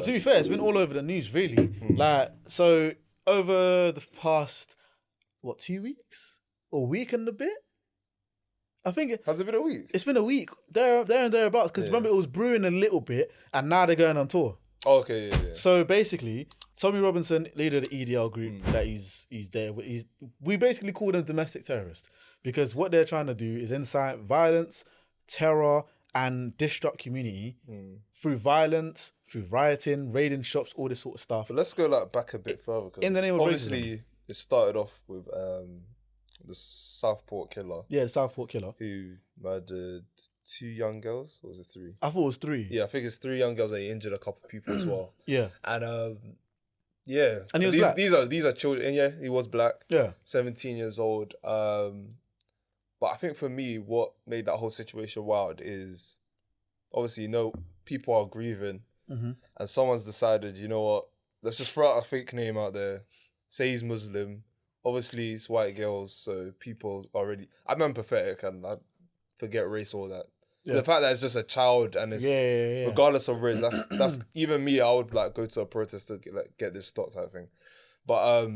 to be fair, it's been all over the news, really. Like, so over the past, 2 weeks? Or a week and a bit? I think Has it been a week? It's been a week. There and thereabouts. Because remember, it was brewing a little bit, and now they're going on tour. Oh, okay, yeah. So basically, Tommy Robinson, leader of the EDL group, that he's there. We basically call them domestic terrorists because what they're trying to do is incite violence, terror, and disrupt community through violence, through rioting, raiding shops, all this sort of stuff. But let's go like back a bit further. In the name of obviously, racism. it started off with the Southport killer. Yeah, the Southport killer. Who murdered 2 young girls, or was it 3? I thought it was 3. Yeah, I think it's 3 young girls, and he injured a couple of people as well. Yeah. And yeah. And he was black. These are children. And yeah, he was black. Yeah. 17 years old. But I think for me, what made that whole situation wild is obviously, people are grieving, and someone's decided, you know what, let's just throw out a fake name out there, say he's Muslim. Obviously, it's white girls, so people already... I'm empathetic and I forget race, all that. Yeah. The fact that it's just a child and it's... regardless of race, that's even me, I would like go to a protest to get this stopped type of thing. But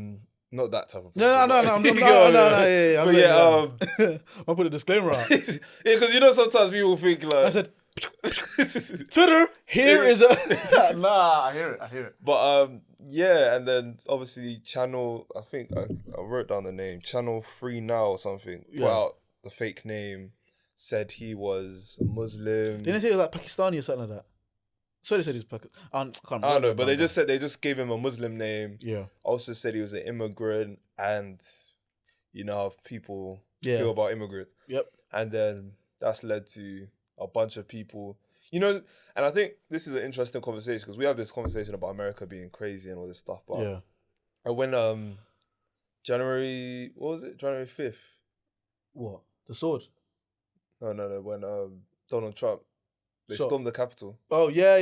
not that type of... No, I'll put a disclaimer out. Yeah, because sometimes people think like... I said... Twitter, here is a... Nah, I hear it. But yeah, and then obviously Channel, I think I wrote down the name, Channel 3 Now or something, put out the fake name, said he was a Muslim. Didn't they say it was like Pakistani or something like that? So they said he was Pakistani. I don't know, but they just gave him a Muslim name. Yeah. Also said he was an immigrant, and you know how people feel about immigrants. Yep. And then that's led to a bunch of people, and I think this is an interesting conversation because we have this conversation about America being crazy and all this stuff. But when January 5th. What? The sword? No. When Donald Trump, they stormed the Capitol. Oh, yeah.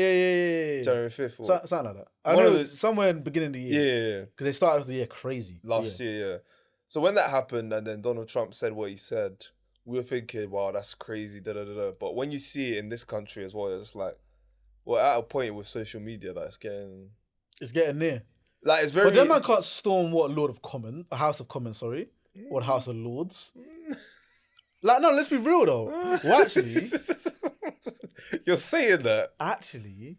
January 5th. Something like that. I know it was somewhere in the beginning of the year. Yeah. Because they started off the year crazy. Last year, yeah. So when that happened and then Donald Trump said what he said, we were thinking, wow, that's crazy, da-da-da-da. But when you see it in this country as well, it's like, we're at a point with social media that it's getting near. Like, it's very... But then man can't storm a House of Commons, or the House of Lords. Like, no, let's be real though. Well, actually... You're saying that? Actually,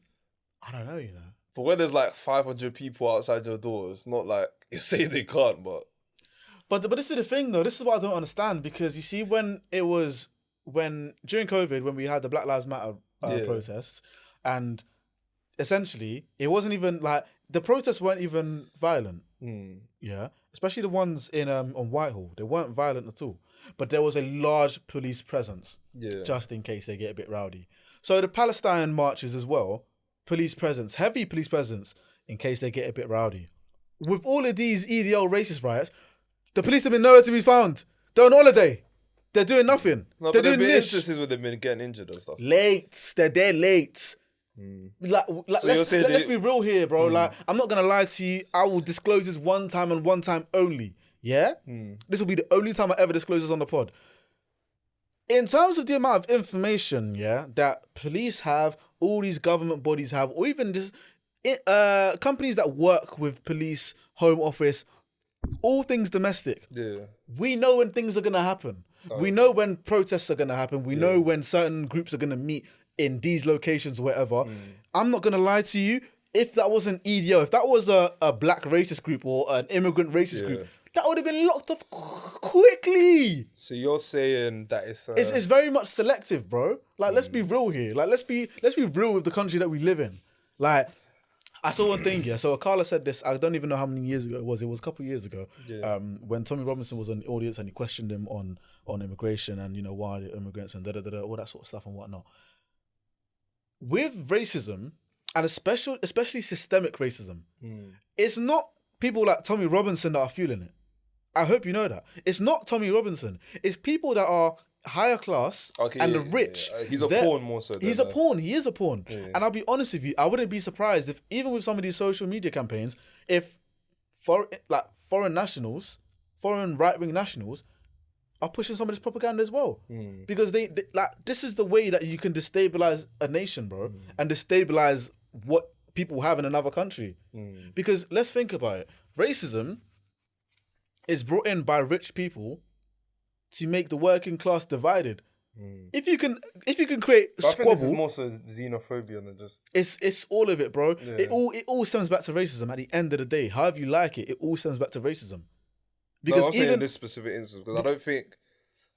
I don't know, But when there's like 500 people outside your door, it's not like you're saying they can't, but... But this is the thing though. This is what I don't understand because you see during COVID when we had the Black Lives Matter protests, and essentially it wasn't even like the protests weren't even violent. Yeah, especially the ones in on Whitehall, they weren't violent at all. But there was a large police presence, just in case they get a bit rowdy. So the Palestine marches as well, heavy police presence in case they get a bit rowdy. With all of these EDL racist riots. The police have been nowhere to be found. They're on holiday. They're doing nothing. No, they're but doing instances where they've been getting injured and stuff. Late. They're there late. Like, So let's be real here, bro. Like, I'm not gonna lie to you. I will disclose this one time and one time only. Yeah? This will be the only time I ever disclose this on the pod. In terms of the amount of information, that police have, all these government bodies have, or even just companies that work with police, home office, all things domestic. Yeah. We know when things are going to happen. We know when protests are going to happen. We know when certain groups are going to meet in these locations or whatever. I'm not going to lie to you. If that was an EDO, if that was a black racist group or an immigrant racist group, that would have been locked off quickly. So you're saying that it's very much selective, bro. Like, let's be real here. Like, let's be real with the country that we live in. Like, I saw one thing, So Akala said this, I don't even know how many years ago it was. It was a couple of years ago. When Tommy Robinson was in the audience and he questioned him on immigration and, why the immigrants and all that sort of stuff and whatnot. With racism, and especially systemic racism, it's not people like Tommy Robinson that are fueling it. I hope you know that. It's not Tommy Robinson. It's people that are higher class and the rich. He's a pawn more so. He's a pawn. He is a pawn. Yeah. And I'll be honest with you, I wouldn't be surprised if even with some of these social media campaigns, if foreign nationals, foreign right-wing nationals are pushing some of this propaganda as well. Because they this is the way that you can destabilize a nation, bro, and destabilize what people have in another country. Because let's think about it. Racism is brought in by rich people to make the working class divided. If you can create But I think this is squabble, more so xenophobia than just... it's all of it, bro. Yeah. It all stems back to racism. At the end of the day, however you like it, it all stems back to racism. Because I'm saying in this specific instance, because I don't think...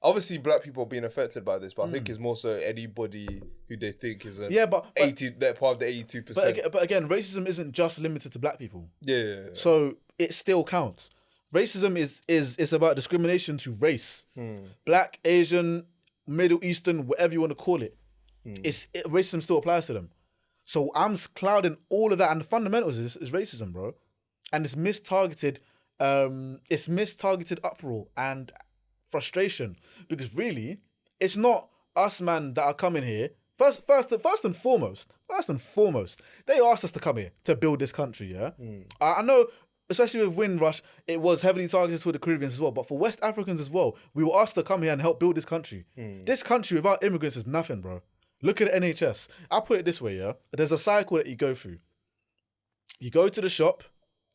Obviously, black people are being affected by this, but I think it's more so anybody who they think is they're part of the 82%. But again, racism isn't just limited to black people. Yeah. So it still counts. Racism is about discrimination to race. Black, Asian, Middle Eastern, whatever you want to call it. Racism still applies to them. So I'm clouding all of that, and the fundamentals is racism, bro. And it's mistargeted uproar and frustration, because really it's not us, man, that are coming here. First and foremost, they asked us to come here to build this country. Yeah, I know, especially with Windrush, it was heavily targeted for the Caribbeans as well. But for West Africans as well, we were asked to come here and help build this country. This country without immigrants is nothing, bro. Look at the NHS. I'll put it this way, yeah. There's a cycle that you go through. You go to the shop,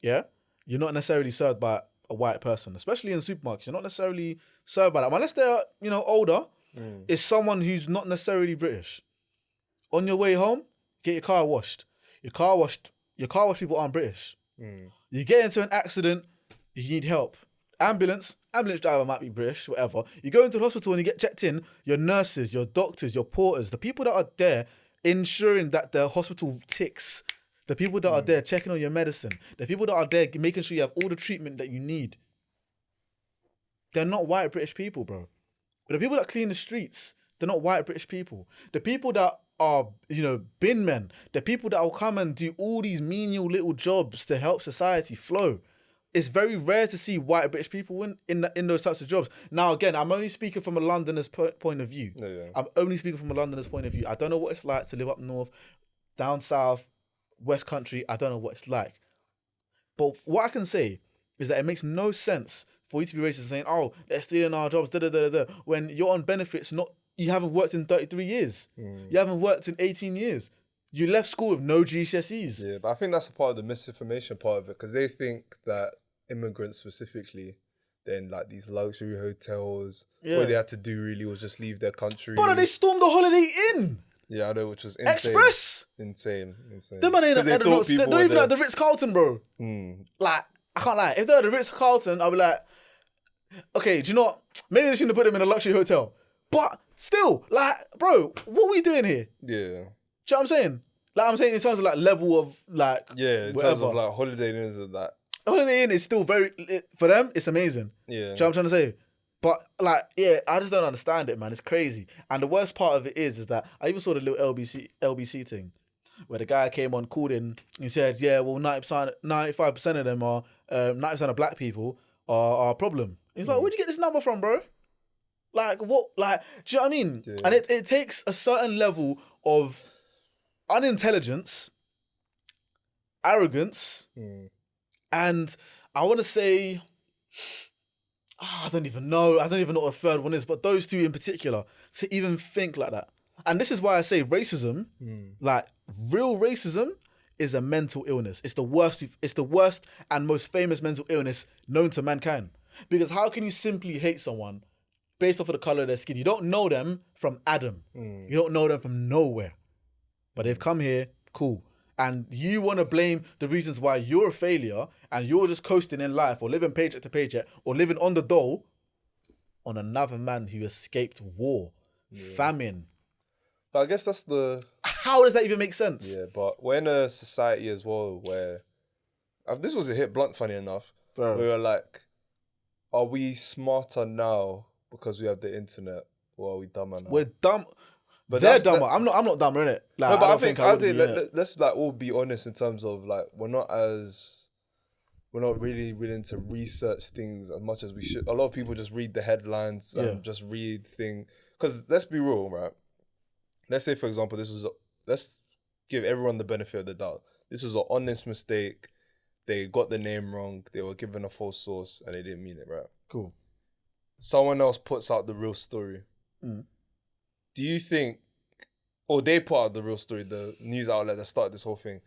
yeah. You're not necessarily served by a white person, especially in supermarkets. You're not necessarily served by that, unless they're older. It's someone who's not necessarily British. On your way home, get your car washed. Your car wash people aren't British. You get into an accident, you need help. Ambulance driver might be British, whatever. You go into the hospital and you get checked in. Your nurses, your doctors, your porters, the people that are there ensuring that the hospital ticks. The people that are there checking on your medicine. The people that are there making sure you have all the treatment that you need. They're not white British people, bro. But the people that clean the streets, they're not white British people. The people that are, bin men, the people that will come and do all these menial little jobs to help society flow. It's very rare to see white British people in those types of jobs. Now, again, I'm only speaking from a Londoner's point of view. I'm only speaking from a Londoner's point of view. I don't know what it's like to live up north, down south, West Country. I don't know what it's like. But what I can say is that it makes no sense for you to be racist and saying, oh, they're stealing our jobs, when you're on benefits, you haven't worked in 33 years. You haven't worked in 18 years. You left school with no GCSEs. Yeah, but I think that's a part of the misinformation part of it, because they think that immigrants specifically, they're in like these luxury hotels, what they had to do really was just leave their country. But they stormed the Holiday Inn. Yeah, I know, which was insane. Express. Insane. Them man ain't they're not even at the Ritz-Carlton, bro. Like, I can't lie. If they're at the Ritz-Carlton, I'll be like, okay, do you know what? Maybe they shouldn't have put them in a luxury hotel. But still, like, bro, what are we doing here? Yeah. Do you know what I'm saying? Like, I'm saying in terms of like level of like, in terms of like Holiday Inns and that. Holiday Inn is still for them, it's amazing. Yeah. Do you know what I'm trying to say? But like, yeah, I just don't understand it, man. It's crazy. And the worst part of it is that I even saw the little LBC thing where the guy came on, called in, and said, yeah, well, 95% of them are, 90% of black people are a problem. He's like, where'd you get this number from, bro? Like, what? Like, do you know what I mean? Yeah. And it takes a certain level of unintelligence, arrogance, and I want to say, I don't even know what a third one is, but those two in particular, to even think like that. And this is why I say racism, like real racism, is a mental illness. It's the worst and most famous mental illness known to mankind. Because how can you simply hate someone based off of the color of their skin? You don't know them from Adam. You don't know them from nowhere. But they've come here, cool. And you want to blame the reasons why you're a failure and you're just coasting in life or living paycheck to paycheck or living on the dole on another man who escaped war, famine. But I guess that's How does that even make sense? Yeah, but we're in a society as well where... This was a hit blunt, funny enough. Bro. We were like, are we smarter now because we have the internet, or are we dumber now? We're dumb... But they're dumber. I'm not dumber, innit? Like, no, but I think let's like all be honest in terms of like we're not really willing to research things as much as we should. A lot of people just read the headlines and just read things. Because let's be real, right? Let's say, for example, let's give everyone the benefit of the doubt. This was an honest mistake. They got the name wrong. They were given a false source and they didn't mean it, right? Cool. Someone else puts out the real story. Do you think, or they put out the real story, the news outlet that started this whole thing,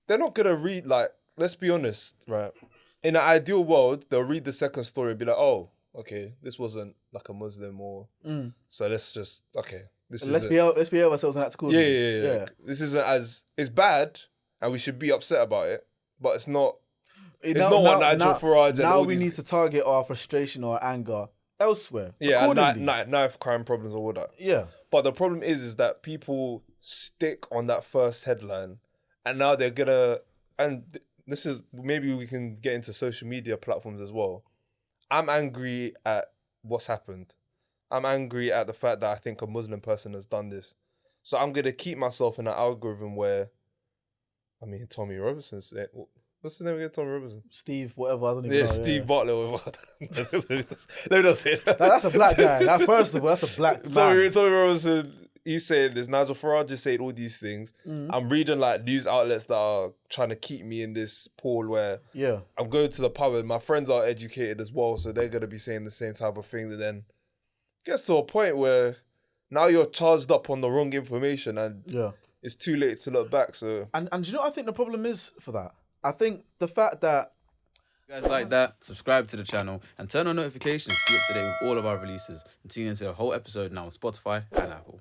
they're not gonna read, like, let's be honest, right? In an ideal world, they'll read the second story and be like, oh, okay, this wasn't like a Muslim or so let's just let's behave ourselves in that school. Yeah. This isn't as it's bad and we should be upset about it, but it's not what Nigel Farage and all we need to target our frustration or anger elsewhere. Yeah, knife crime problems or all that. Yeah. But the problem is that people stick on that first headline and now they're gonna this is maybe we can get into social media platforms as well. I'm angry at what's happened. I'm angry at the fact that I think a Muslim person has done this. So I'm going to keep myself in an algorithm where, Tommy Robinson said, what's his name again? Tommy Robinson? Steve, whatever. I don't even know. Steve Butler. Let me not say that. That's a black guy. First of all, that's a black man. Tommy Robinson, he's saying this. Nigel Farage is saying all these things. I'm reading like news outlets that are trying to keep me in this pool where I'm going to the pub and my friends are educated as well, so they're going to be saying the same type of thing. And then it gets to a point where now you're charged up on the wrong information and it's too late to look back. So and do you know what I think the problem is for that? I think the fact that If you guys like that, subscribe to the channel and turn on notifications to keep up to date with all of our releases and tune into the whole episode now on Spotify and Apple.